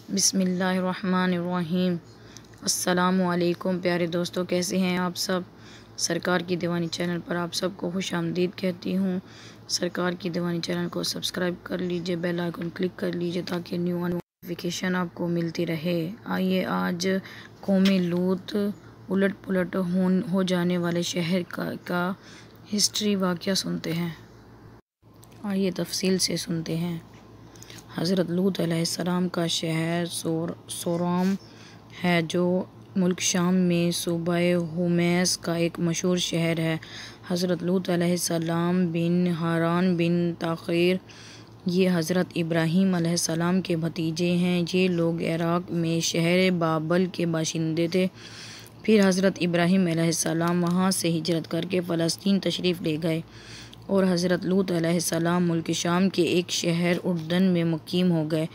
بسم اللہ الرحمن الرحیم۔ السلام علیکم پیارے دوستو، کیسے ہیں آپ سب؟ سرکار کی دیوانی چینل پر آپ سب کو خوش آمدید کہتی ہوں۔ سرکار کی دیوانی چینل کو سبسکرائب کر لیجئے، بیل آئیکن کلک کر لیجئے تاکہ نیو نوٹیفیکیشن آپ کو ملتی رہے۔ آئیے آج قوم لوط الٹ پلٹ ہو جانے والے شہر کا ہسٹری واقعہ سنتے ہیں۔ آئیے تفصیل سے سنتے ہیں۔ حضرت لوط علیہ السلام کا شہر سورام ہے، جو ملک شام میں صوبہ حمیص کا ایک مشہور شہر ہے۔ حضرت لوط علیہ السلام بن حاران بن تاخیر، یہ حضرت ابراہیم علیہ السلام کے بھتیجے ہیں۔ یہ لوگ عراق میں شہر بابل کے باشندے تھے۔ پھر حضرت ابراہیم علیہ السلام وہاں سے ہجرت کر کے فلسطین تشریف لے گئے اور حضرت لوط علیہ السلام ملک شام کے ایک شہر اردن میں مقیم ہو گئے،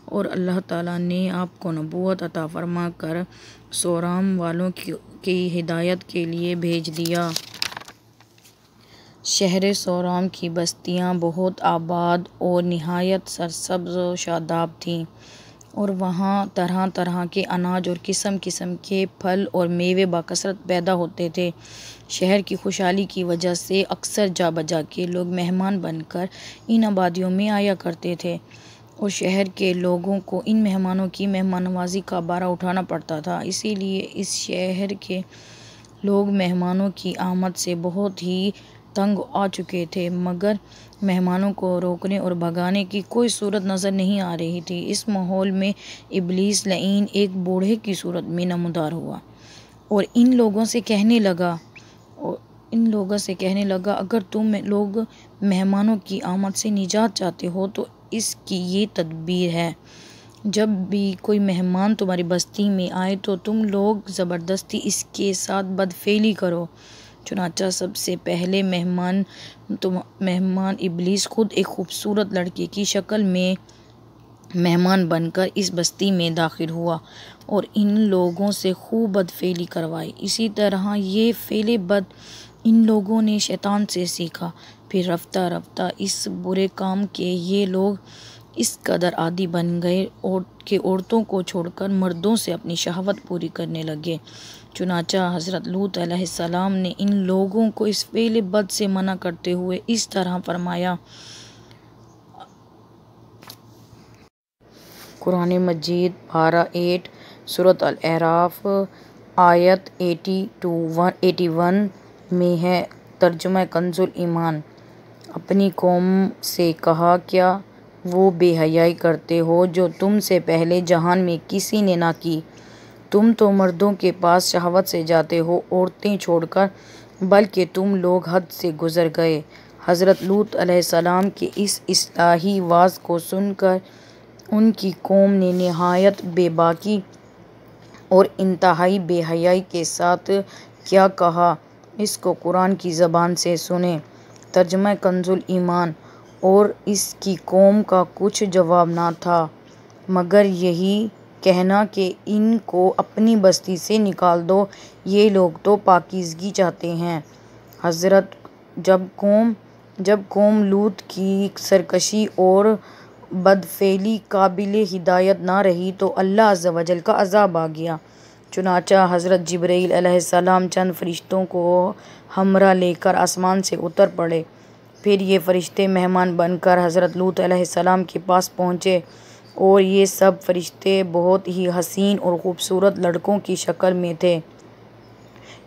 اور اللہ تعالیٰ نے آپ کو نبوت عطا فرما کر سورام والوں کی ہدایت کے لیے بھیج دیا۔ شہر سورام کی بستیاں بہت آباد اور نہایت سرسبز و شاداب تھیں، اور وہاں طرح طرح کے اناج اور قسم قسم کے پھل اور میوے بکثرت پیدا ہوتے تھے۔ شہر کی خوشحالی کی وجہ سے اکثر جا بجا کے لوگ مہمان بن کر ان آبادیوں میں آیا کرتے تھے، اور شہر کے لوگوں کو ان مہمانوں کی مہمان نوازی کا بارہ اٹھانا پڑتا تھا۔ اسی لیے اس شہر کے لوگ مہمانوں کی آمد سے بہت ہی تنگ آ چکے تھے، مگر مہمانوں کو روکنے اور بھگانے کی کوئی صورت نظر نہیں آ رہی تھی۔ اس ماحول میں ابلیس لعین ایک بوڑھے کی صورت میں نمودار ہوا اور ان لوگوں سے کہنے لگا، اگر تم لوگ مہمانوں کی آمد سے نجات چاہتے ہو تو اس کی یہ تدبیر ہے: جب بھی کوئی مہمان تمہاری بستی میں آئے تو تم لوگ زبردستی اس کے ساتھ بدفعلی کرو۔ چنانچہ سب سے پہلے مہمان ابلیس خود ایک خوبصورت لڑکی کی شکل میں مہمان بن کر اس بستی میں داخل ہوا اور ان لوگوں سے خوب بدفعلی کروائی۔ اسی طرح یہ فعل بد ان لوگوں نے شیطان سے سیکھا۔ پھر رفتہ رفتہ اس برے کام کے یہ لوگ اس قدر عادی بن گئے کہ عورتوں کو چھوڑ کر مردوں سے اپنی شہوت پوری کرنے لگے۔ چنانچہ حضرت لوط علیہ السلام نے ان لوگوں کو اس فعل بد سے منع کرتے ہوئے اس طرح فرمایا۔ قرآن مجید پارہ 8 سورۃ الاعراف آیت 81 میں ہے۔ ترجمہ کنز ایمان۔ اپنی قوم سے کہا، کیا وہ بے حیائی کرتے ہو جو تم سے پہلے جہان میں کسی نے نہ کی؟ تم تو مردوں کے پاس شہوت سے جاتے ہو عورتیں چھوڑ کر، بلکہ تم لوگ حد سے گزر گئے۔ حضرت لوط علیہ السلام کے اس اصلاحی وعظ کو سن کر ان کی قوم نے نہایت بے باکی اور انتہائی بے حیائی کے ساتھ کیا کہا، اس کو قرآن کی زبان سے سنیں۔ ترجمہ کنز ایمان۔ اور اس کی قوم کا کچھ جواب نہ تھا مگر یہی کہنا کہ ان کو اپنی بستی سے نکال دو، یہ لوگ تو پاکیزگی چاہتے ہیں۔ جب قوم لوط کی سرکشی اور بدفعلی قابل ہدایت نہ رہی تو اللہ عز و جل کا عذاب آ گیا۔ چنانچہ حضرت جبرائیل علیہ السلام چند فرشتوں کو ہمراہ لے کر آسمان سے اتر پڑے۔ پھر یہ فرشتے مہمان بن کر حضرت لوط علیہ السلام کے پاس پہنچے، اور یہ سب فرشتے بہت ہی حسین اور خوبصورت لڑکوں کی شکل میں تھے۔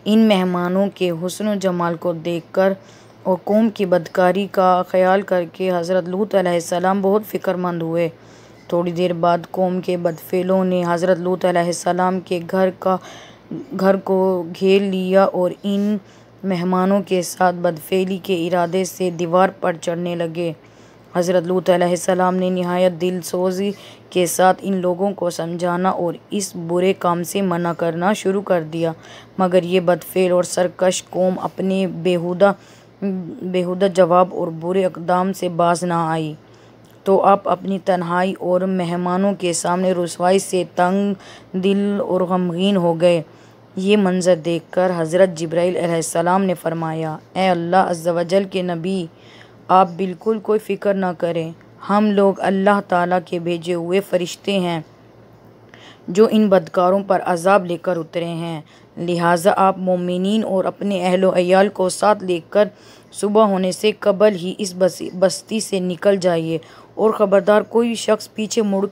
ان مہمانوں کے حسن و جمال کو دیکھ کر اور قوم کی بدکاری کا خیال کر کے حضرت لوط علیہ السلام بہت فکر مند ہوئے۔ تھوڑی دیر بعد قوم کے بدفعلوں نے حضرت لوط علیہ السلام کے گھر کو گھیر لیا اور ان مہمانوں کے ساتھ بدفعلی کے ارادے سے دیوار پر چڑھنے لگے۔ حضرت لوط علیہ السلام نے نہایت دل سوزی کے ساتھ ان لوگوں کو سمجھانا اور اس برے کام سے منع کرنا شروع کر دیا، مگر یہ بدفعل اور سرکش قوم اپنے بیہودہ جواب اور برے اقدام سے باز نہ آئی، تو آپ اپنی تنہائی اور مہمانوں کے سامنے رسوائی سے تنگ دل اور غمگین ہو گئے۔ یہ منظر دیکھ کر حضرت جبرائیل علیہ السلام نے فرمایا، اے اللہ عز و جل کے نبی، آپ بالکل کوئی فکر نہ کریں، ہم لوگ اللہ تعالیٰ کے بھیجے ہوئے فرشتے ہیں، جو ان بدکاروں پر عذاب لے کر اترے ہیں۔ لہٰذا آپ مومنین اور اپنے اہل و عیال کو ساتھ لے کر صبح ہونے سے قبل ہی اس بستی سے نکل جائیے، اور خبردار کوئی شخص پیچھے مڑ